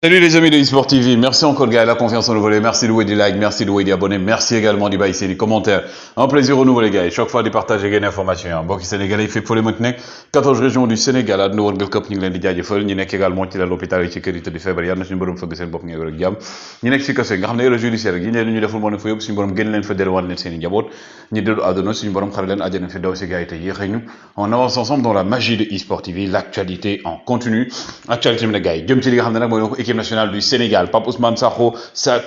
Salut les amis de eSport TV, merci encore gars de la confiance renouvelée, merci de louer des likes, merci de louer des abonnés, merci également de baisser les commentaires. Un plaisir renouvelé gars, chaque fois de partager des informations. Mbokk Sénégalais yi fépp fële mënti nekk 14 régions du Sénégal àdduna wërngal këpp ñu ngi leen di jaajëfal ñi nekk également ci la l'hôpital yi ci kër yi tëdd feebar yàlla na suñu borom fëgg seen bopp ngeen wér ak jàmm ñi nekk ci kaso nga xam ne erreur judiciaire yi ñu deful moo leen fa yóbbu suñu borom génn leen fa delluwaat leen seen i njaboot ñi dellu àdduna suñu borom xare leen àjjana fi daw si gars yi te yéexee ñu on avance ensemble dans la magie de eSport TV, l'actualité en continu actualité bi nag gars yi jëm ci li nga xam ne nag mooy donc équipe nationale du Sénégal Pape Ousmane Sakho,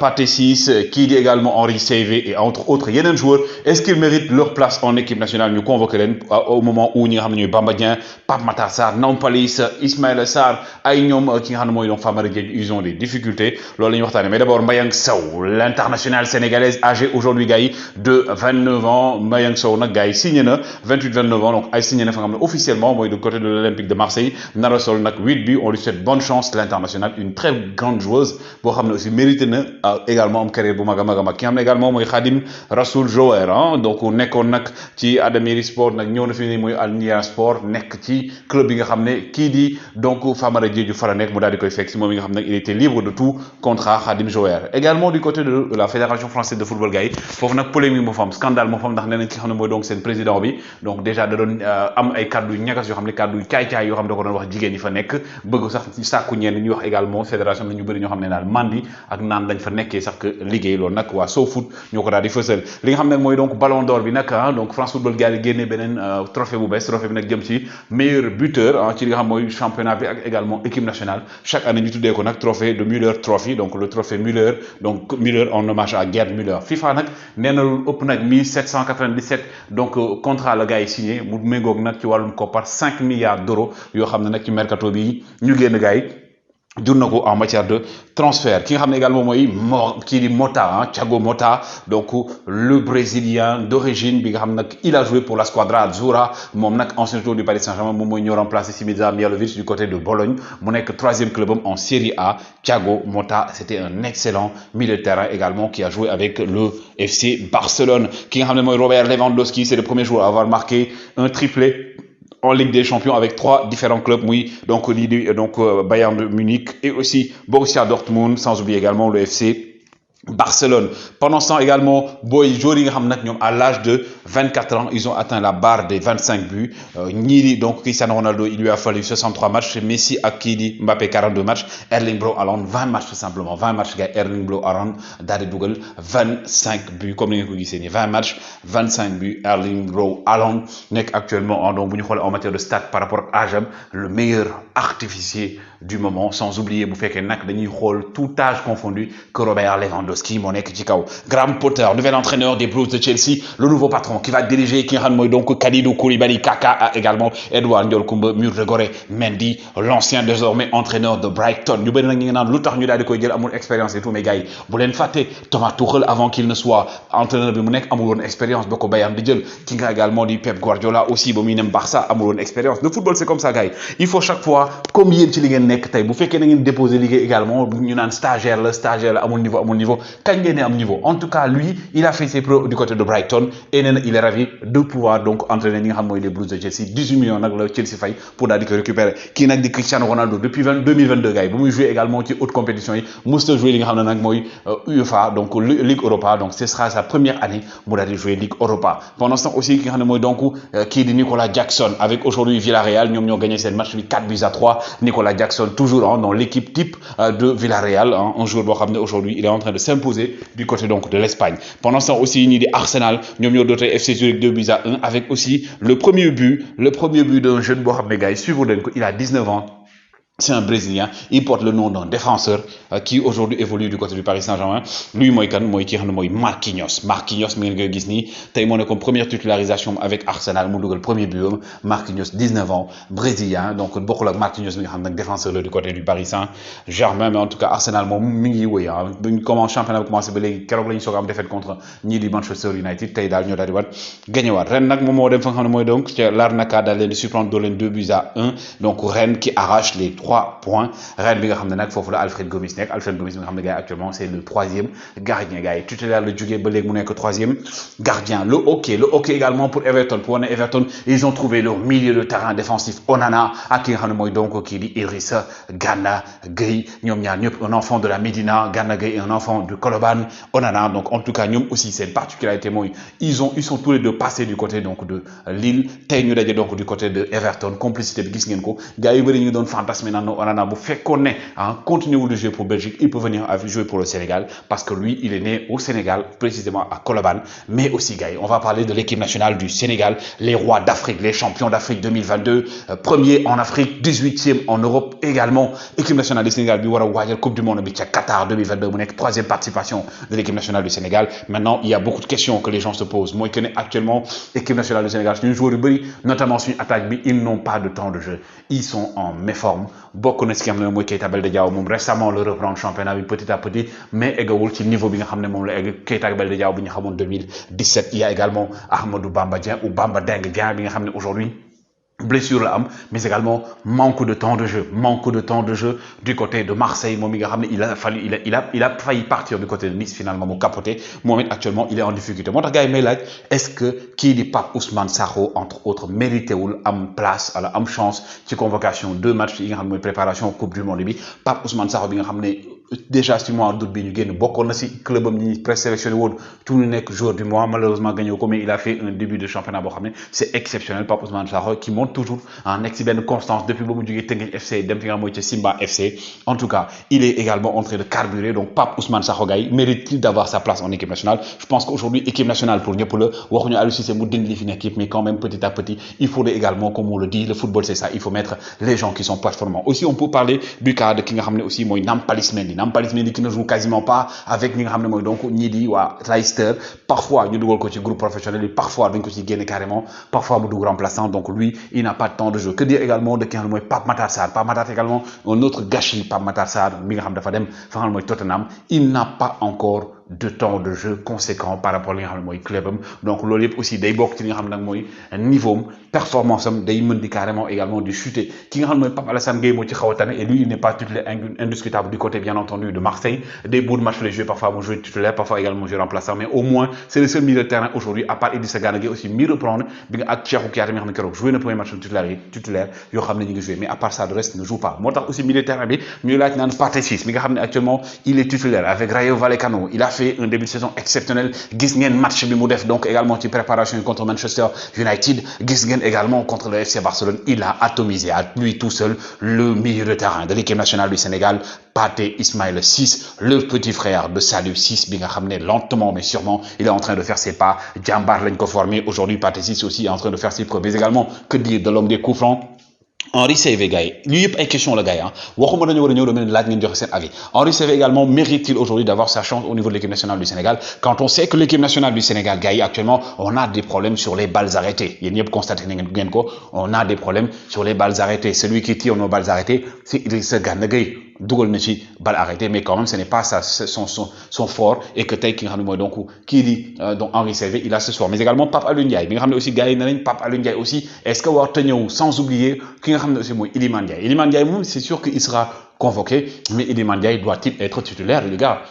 Pathé Ciss, qui dit également Henri Saivet et entre autres yeneen joueurs est-ce qu'ils méritent leur place en équipe nationale ñu convoqué leen au moment où ñi nga xam ne ñooy Bamba Dieng Pape Matar Sarr Nampalys Ismaïla Sarr ay ñoom ki nga xam ne mooy donc Famara Diédhiou ils ont des difficultés loolu la ñuy waxtaanee mais d'abord Mbayang Sow l'internationale sénégalaise âgée aujourd'hui gars yi de 29 ans Mbayang Sow nag gars yi signé na 28-29 ans donc ay signé na fa nga xam ne officiellement mooy du côté de l'Olympique de Marseille nara sol nag 8 buts on lui souhaite bonne chance l'internationale une très grande joueuse boo xam ne aussi mérité na également am carrière bu mag a mag a mag ki nga xam ne également mooy Khadim Rassoul Joher donc nekkoon nag ci Adamiri Sport nag ñëw na fi ni mooy Al Nia Sport nekk ci club bi nga xam ne kii di donc Famara Diédhiou fa la nekk mu daal di koy fekk si moom yi nga xam ne il était libre de tout contrat Khadim Joher également du côté de la fédération française de football gars yi foofu nag polémique moo fa am scandale moo fa am ndax nee nañ ki nga xam ne mooy donc seen président bi donc déjà da doon am ay kaddu yu ñagas yoo xam ne kaddu yu caay-caay yoo xam ne da ko doon wax jigéen yi fa nekk bëgg sax ci sàkku ñenn ñuy wax également fédération bi ñu bëri ñoo xam ne daal mandi ak naan dañ fa nekkee sax que liggéey loolu nag waa SoFoot ñoo ko daal di fësal li nga xam ne mooy donc ballon d'or bi nag donc France Football gars yi génnee beneen trophée bu bees trophée bi nag jëm ci meilleur buteur ci li nga xam mooy championnat bi ak également équipe nationale chaque année ñu tuddee ko nag trophée de Müller Trophy donc le trophée Müller donc Müller en hommage à Gerd Müller FIFA nag nee na lu ëpp nag 1797 donc contrat la gars yi signé mu méngoog nag ci wàllum koppar 5 milliards d'euros yoo xam ne nag ci mercato bi ñu génn gars yi jur na ko en matière de transfert ki nga xam ne également mooy kii di Mota Thiago Mota donc le brésilien d'origine bi nga xam nag il a joué pour la Squadra Azzurra moom nag ancien joueur du Paris Saint-Germain moom mooy ñëw remplacer Simica Mihajlovic du côté de Bologne mu nekk troisième clubam en Série A Thiago Mota c'était un excellent milieu de terrain également qui a joué avec le FC Barcelone ki nga xam ne mooy Robert Lewandowski c'est le premier joueur à avoir marqué un triplé en Ligue des Champions avec 3 différents clubs, oui, donc Bayern de Munich et aussi Borussia Dortmund, sans oublier également le FC Barcelone. Pendant ce temps également, boy joueurs yi nga xam nag ñoom à l'âge de 24 ans, ils ont atteint la barre des 25 buts. ñii donc Cristiano Ronaldo, il lui a fallu 63 matchs, Messi ak kii di Mbappé 42 matchs, Erling Braut Haaland 20 matchs tout simplement, 20 matchs gars Erling Braut Haaland daal di dugal 25 buts comme ni ngeen ko gisee nii 20 matchs 25 buts Erling Braut Haaland nekk actuellement donc bu ñu xoolee en matière de stats par rapport à âge am le meilleur artificier du moment sans oublier bu fekkee nag dañuy xool tout âge confondu que Robert Lewandowski moo nekk ci kaw Graham Potter nouvel entraîneur des Blues de Chelsea le nouveau patron qui va diriger ki nga xam mooy donc Kalidou Koulibaly Kaka également Edouard Ndiol Koumba Mudryk Mendy l'ancien désormais entraîneur de Brighton ñu bëri nag ñi ngi naan lu tax ñu daal di koy jël amul expérience et tout mais gars yi bu leen fàtte Thomas Tuchel avant qu'il ne soit entraîneur bi mu nekk amul woon expérience ba ko Bayern di jël ki nga également di Pep Guardiola aussi ba muy nem Barça amul woon expérience le football c'est comme ça gars yi il faut chaque fois comme yéen ci li ngeen nekk tey bu fekkee na ngeen déposer liggéey également ñu naan stagiaire la amul niveau kañ ngeen ne am niveau en tout cas lui il a fait ses preuves du côté de Brighton et nee na il est ravi de pouvoir donc entraîner ñi nga xam mooy les Blues de Chelsea 18 millions nag la Chelsea fay pour daal di ko récupérer kii nag di Cristiano Ronaldo depuis 2022 gars yi bu muy jouer également ci haute compétition yi musta jouer li nga xam ne nag mooy UEFA donc Ligue Europa donc ce sera sa première année mu daal di jouer Ligue Europa pendant ce temps aussi ki nga xam ne mooy donc kii di Nicolas Jackson avec aujourd'hui Villarreal ñoom ñoo gagné seen match bi 4-3 Nicolas Jackson toujours dans l'équipe type de Villarreal un joueur boo xam ne aujourd'hui il est en train de s'imposer du côté donc de l'Espagne pendant ce temps aussi ñii di Arsenal ñoom ñoo dootee FC Zurich 2-1 avec aussi le premier but d'un jeune boo xam ne gars yi suivre leen ko il a 19 ans. C'est un Brésilien, il porte le nom d'un défenseur qui aujourd'hui évolue du côté du Paris Saint-Germain. Lui mooy kan mooy ki nga xam ne mooy Marquinhos mi ngeen koy gis nii tey moo nekkoon première titularisation avec Arsenal mu dugal premier but Marquinhos 19 ans Brésilien donc bokkul ak Marquinhos mi nga xam nag défenseur la du côté du Paris Saint-Germain mais en tout cas Arsenal moom mi ngi wéy buñ commencé championnat bi commencé ba léegi keroog la ñu soog a am défaite contre ñii di Manchester United tey daal ñoo daal di waat gagné waat ren nag moom moo dem fa nga xam ne mooy donc ca Larnaca daal leen di surprendre doo leen 2-1 donc Rennes qui arrache les 3 points ren bi nga xam ne nag foofu la Alfred Gomis nekk Alfred Gomis bi nga xam ne gars yi actuellement c'est le 3e gardien gars yi titulaire le jógee ba léegi mu nekk 3e gardien le hockey également pour Everton ils ont trouvé leur milieu de terrain défensif Onana ak ki nga xam ne mooy donc kii di Idrissa Gana Gueye ñoom ñaar ñëpp un enfant de la Médina Gana Gueye un enfant de Colobane Onana donc en tout cas ñoom aussi seen particularité mooy ils sont tous les deux passés du côté donc de Lille tey ñu daje donc du côté de Everton complicité bi gis ngeen ko gars yu bëri ñu ngi doon fantasmer naan Onana bu fekkoon ne continue de jouer pour Belgique il peut venir jouer pour le Sénégal parce que lui il est né au Sénégal précisément à Colobane mais aussi gars on va parler de l'équipe nationale du Sénégal les rois d'Afrique les champions d'Afrique 2022 premier en Afrique 18e en Europe également équipe nationale du Sénégal bi war a waajal coupe du monde bi ca Qatar 2022 mu nekk 3e participation de l'équipe nationale du Sénégal maintenant il y a beaucoup de questions que les gens se posent mooy que ne actuellement équipe nationale du Sénégal suñu joueurs yu bëri notamment suñu attaque bi ils n'ont pas de temps de jeu ils sont en méforme bokk na si ki nga xam ne mooy Keita Baldé Diao moom récemment le reprendre championnat bi petit à petit mais eggawul ci niveau bi nga xam ne moom la egg Keita Baldé Diao bi ñu xamoon 2017 il y a également Ahmadou Bamba Dieng ou Bamba Deng Dieng bi nga xam ne aujourd'hui blessure la am mais également manque de temps de jeu du côté de Marseille moom mi nga xam ne il a failli partir du côté de Nice finalement mu capoté moom it actuellement il est en difficulté moo tax gars yi may laaj est-ce que kii di Pape Ousmane Sakho entre autres mérité wul am place wala am chance ci convocation 2 matchs yi nga xam ne mooy préparation coupe du monde bi Pape Ousmane Sakho bi nga xam ne déjà ci mois d'août bi ñu génn bokkoon na ci club am ñi présélectionné woon tout nekk joueur du mois malheureusement gagné ko mais il a fait un début de championnat boo xam ne c'est exceptionnel Pape Ousmane Sakho qui monte toujours nekk ci benn constance depuis ba mu jógee Teungueth FC dem fi nga xam mooy ci Simba FC en tout cas il est également en train de carburer donc Pape Ousmane Sakho gars yi mérite-t-il d'avoir sa place en équipe nationale je pense qu'aujourd'hui équipe nationale pour ñëpp la waxuñu Aliou Cissé mu dindi li fi nekk mais quand même petit à petit il faudrait également comme on le dit le football c'est ça il faut mettre les gens qui sont performants aussi on peut parler du cas de ki nga xam ne aussi mooy Nampalys Mendy qui ne joue quasiment pas avec ñi nga xam ne mooy donc ñii di waa Leicester parfois ñu dugal ko ci groupe professionnel yi parfois dañ ko ci génne carrément parfois mu dugg remplaçant donc lui il n'a pas de temps de jeu que dire également de ki nga xam ne mooy Pape Matar Sarr également un autre gâchis Pape Matar Sarr bi nga xam dafa dem fa nga xam ne mooy Tottenham il n'a pas encore de temps de jeu conséquent par rapport li nga xam ne mooy club am donc loolu yëpp aussi day bokk ci li nga xam ne nag mooy niveau am performance am day mën di carrément également di chuter ki nga xam ne mooy Pape Alassane Gueye moo ci xaw a tane et lui il n'est pas titulaire indiscutable du côté bien entendu de Marseille des bouts de match les jouer parfois mu jouer titulaire parfois également jouer remplaçant mais au moins c'est le seul milieu de terrain aujourd'hui à part Idrissa Gana Gueye aussi mi reprendre bi nga ak Cheikhou Kouyaté mi nga xam ne keroog joué na premier match titulaire yoo xam ne ñu ngi joué mais à part ça le reste ne joue pas moo tax aussi milieu de terrain bi ñuy laaj naan Pathé Ciss mi nga xam ne actuellement il est titulaire avec Rayo Vallecano il a fait un début de saison exceptionnel gis ngeen match bi mu def donc également ci préparation contre Manchester United gis ngeen également contre le FC Barcelone il a atomisé à lui tout seul le milieu de terrain de l'équipe nationale du Sénégal Pathé Ismaïla Ciss le petit frère de Saliou Ciss bi nga xam ne lentement mais sûrement il est en train de faire ses pas jàmbaar lañ ko formé aujourd'hui Pathé Ciss aussi est en train de faire ses preuves mais également que dire de l'homme des coups francs Henri Saivet gars yi lii yëpp ay question la gars yi waxuma dañu war a ñëw doon laaj ngeen joxe seen avis Henri Saivet également mérite-t-il aujourd'hui d'avoir sa chance au niveau de l'équipe nationale du Sénégal quand on sait que l'équipe nationale du Sénégal gars yi actuellement on a des problèmes sur les balles arrêtées yéen ñëpp constaté ngeen ko on a des problèmes sur les balles arrêtées celui qui tire nos balles arrêtées c'est Idrissa Gana Gueye dugal na ci balle arrêtée mais quand même ce n'est pas ça son fort et que tey ki nga xam ne mooy donc kii di donc Henri Saivet il a ce soir mais également Pape Alioune Ndiaye bi nga xam ne aussi gars yi ne nañ Pape Alioune Ndiaye aussi est-ce que war ta ñëw sans oublier ki nga xam ne aussi mooy Iliman Ndiaye moom c'est sûr qu'il sera convoqué mais Iliman Ndiaye doit-il être titulaire les gars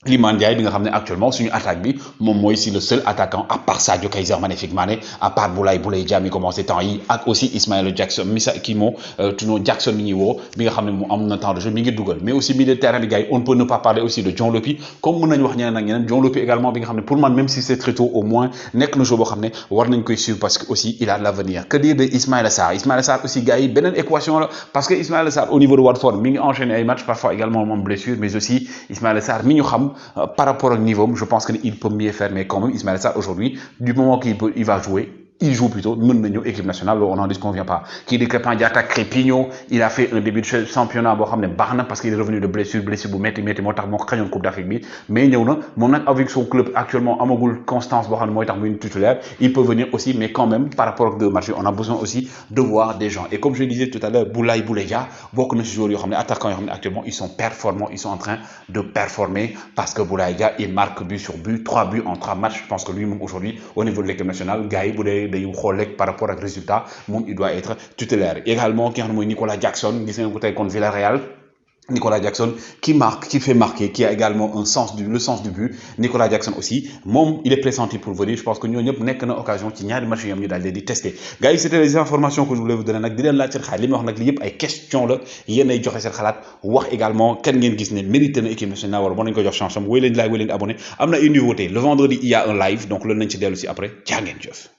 Iliman Ndiaye bi nga xam ne actuellement suñu attaque bi moom mooy si le seul attaquant à part Sadio Kaiser Magnifique Mané à part Boulaye Dia mi commencé temps yi ak aussi Ismaïla Jackson Missa kii moo tuno Jackson mi ñuy woo bi nga xam ne mu am na temps de jeu mi ngi dugal mais aussi milieu de terrain bi gars yi on ne peut ne pas parler aussi de Dion Lopy comme mën nañu wax ñeneen ak ñeneen Dion Lopy également bi nga xam ne pour man même si c'est très tôt au moins nekk na joueur boo xam ne war nañ koy suivre parce que aussi il a de l'avenir que dire de Ismaïla Sarr aussi gars yi beneen équation la parce que Ismaïla Sarr au niveau de Watford mi ngi enchaîné ay matchs parfois également moom blessure mais aussi Ismaïla Sarr mi ñu xam par rapport au niveau, je pense qu'il peut mieux faire, mais quand même, Ismaïla Sarr aujourd'hui, du moment qu'il va jouer, il joue plutôt, mën nañu équipe nationale, on n'en disconvient pas. Qui dit Crépin Diatta, Crépigno, il a fait un début de championnat boo xam ne baax na parce qu'il est revenu de blessure bu métti moo tax moo xañoon Coupe d'Afrique bi mais ñëw na moom nag avec son club actuellement amagul constance boo xam ne mooy tax muy titulaire il peut venir aussi mais quand même par rapport aux deux matchs on a besoin aussi de voir des gens et comme je le disais tout à l'heure Boulaye Dia bokk na ci joueurs yoo xam ne attaquants yoo xam ne actuellement ils sont performants ils sont en train de performer parce que Boulaye Dia il marque but sur but 3 buts en 3 matchs je pense que lui moom aujourd'hui au niveau de l'équipe nationale gars yi bu dee day xool rek par rapport ak résultat moom il doit être tutélaire également ki nga xam ne mooy Nicolas Jackson gis ngeen ko tey contre Villarreal. Nicolas Jackson qui marque, qui fait marquer, qui a également le sens du but. Nicolas Jackson aussi, il est pressenti pour venir. Je pense que nous avons une occasion qui n'a match de tester. Guys, c'était les informations que je voulais vous donner. Nak di len la ci xal li wax nak li yépp ay question la yeen ay joxe sen xalat wax également kan ngeen gis né mérité na équipe nationale war bon nañ ko jox chance am woy leen like woy leen abonné amna une nouveauté le vendredi il y a un live donc le nañ ci delu ci après ja ngeen jëf